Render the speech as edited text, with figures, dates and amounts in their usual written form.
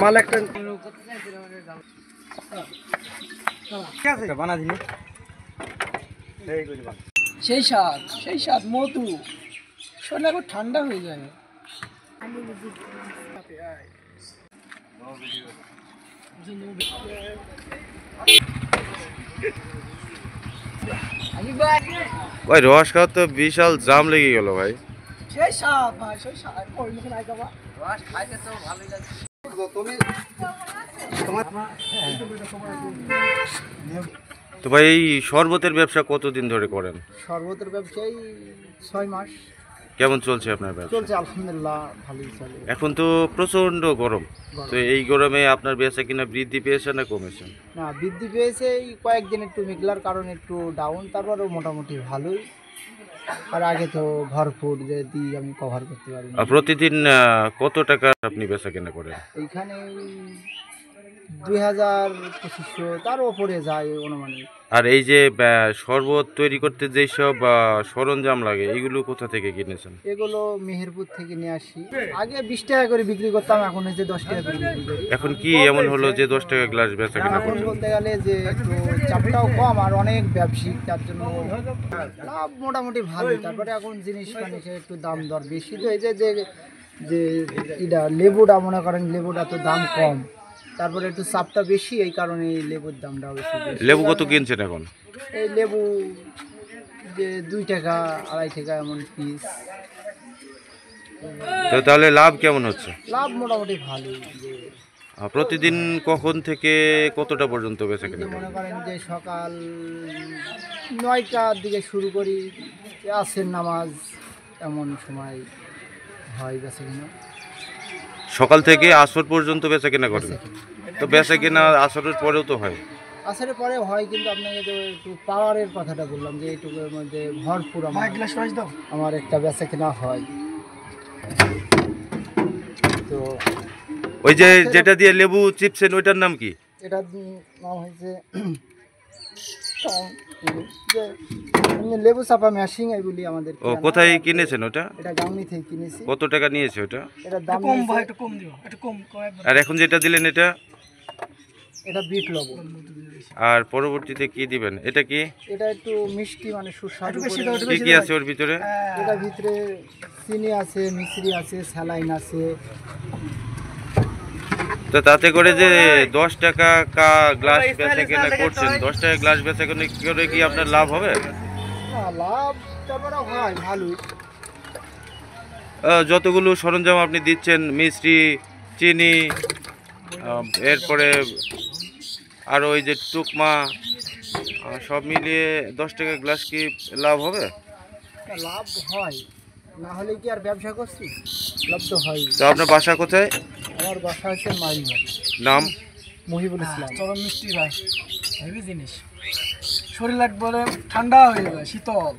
মাল একটা বানা দিন সেই স্বাদ মধু শরীর একবার ঠান্ডা হয়ে যাবে। ভাই রস খাওয়া তো বিশাল জাম লেগে গেল ভাই। সেই স্বাদ ভাই, সেই স্বাদ ওই মুখে নাই খাবা রস খাইতে তো ভালোই লাগছে। তো ভাই এই শরবতের ব্যবসা কতদিন ধরে করেন? শরবতের ব্যবসায় 6 মাস। কেমন চলছে আপনার ব্যবসা? চলছে আলহামদুলিল্লাহ, ভালোই চলে। এখন তো প্রচন্ড গরম, তো এই গরমে আপনার বেচা কিনা বৃদ্ধি পেয়েছে না কমেছে? না, বৃদ্ধি পেয়েছে। এই কয়েকদিন একটু মেঘলার কারণে একটু ডাউন, তারপরেও মোটামুটি ভালোই। আর আগে তো ভরপুর যদি আমি কভার করতে পারি। প্রতিদিন কত টাকা আপনি বেচা কিনা করেন? এইখানে 2000-2500 তার উপরে যায় অনুমানিক। আর এই যে শরবত তৈরি করতে যেই সব সরঞ্জাম লাগে এগুলো কোথা থেকে কিনেছেন? এগুলো মেহেরপুর থেকে নিয়ে আসি। আগে 20 টাকা করে বিক্রি করতাম, এখন হচ্ছে 10 টাকা করে বিক্রি করি। এখন কি এমন হলো যে 10 টাকা গ্লাস বেচা কিনা এখন করছেন? বলতে গেলে যে একটু চাপটাও কম আর অনেক ব্যবসায়িক, তার জন্য লাভ মোটামুটি ভালো। তারপরে এখন জিনিস মানুষের একটু দাম দর বেশি তো হয়েছে। যে এটা লেবুটা মনে করেন, লেবুটা তো দাম কম, তারপরে একটু চাপটা বেশি, এই কারণে এই লেবুর দামটাও বেশি। লেবু কত কিনছেন এখন? এই লেবু যে 2 টাকা 2.5 টাকা এমন পিস। তো তাহলে লাভ কেমন হচ্ছে? লাভ মোটামুটি ভালোই। প্রতিদিন কখন থেকে কতটা পর্যন্ত বেচা কিনা করেন? মনে করেন যে সকাল 9টার দিকে শুরু করি, আসের নামাজ এমন সময় হয় বেচা কিনা। সকাল থেকে আসর পর্যন্ত বেচা কিনা করেন? তো বেচা কিনা আসরের পরেও তো হয়? আসরের পরে হয়, কিন্তু আপনাকে তো একটু পাওয়ারের কথাটা বললাম যে এইটুকুর মধ্যে ভরপুর আমার একটা বেচা কিনা হয়। তো ওই যে যেটা দিয়ে লেবু চিপছেন ওইটার নাম কি? এটার নাম হয়েছে লেবু চাপা মেশিন, এগুলি আমাদের। ও কোথায় কিনেছেন ওটা? এটা গাংনি থেকে কিনেছি। কত টাকা নিয়েছে ওটা? এটার দাম কম ভাই, একটু কম দিও, একটু কম। আর এখন যেটা দিলেন এটা? এটা বিট লবণ। আর পরবর্তীতে কি দিবেন? এটা কি? এটা একটু মিষ্টি, মানে সুস্বাদু। কি কি আছে ওর ভিতরে? এটার ভিতরে চিনি আছে, মিশ্রি আছে, স্যালাইন আছে। তো তাতে করে যে 10 টাকা গ্লাস বেচা কেনা করছেন, 10 টাকা গ্লাস বেচা কেনা করে কি আপনার লাভ হবে? লাভ তারপরে হয় ভালোই। যতগুলো সরঞ্জাম আপনি দিচ্ছেন, মিষ্টি, চিনি, এরপরে আর ওই যে টুকমা, সব মিলিয়ে 10 টাকা গ্লাস কি লাভ হবে? লাভ হয়, না হলে কি আর ব্যবসা করছি? লাভ তো হয়। তো আপনার বাসা কোথায়? আমার বাসা হচ্ছে মাইলবাড়ি। নাম? মহিবুল ইসলাম। চরম মিষ্টি ভাই, হেভি জিনিস, শরীর একবারে ঠান্ডা হয়ে যায়, শীতল।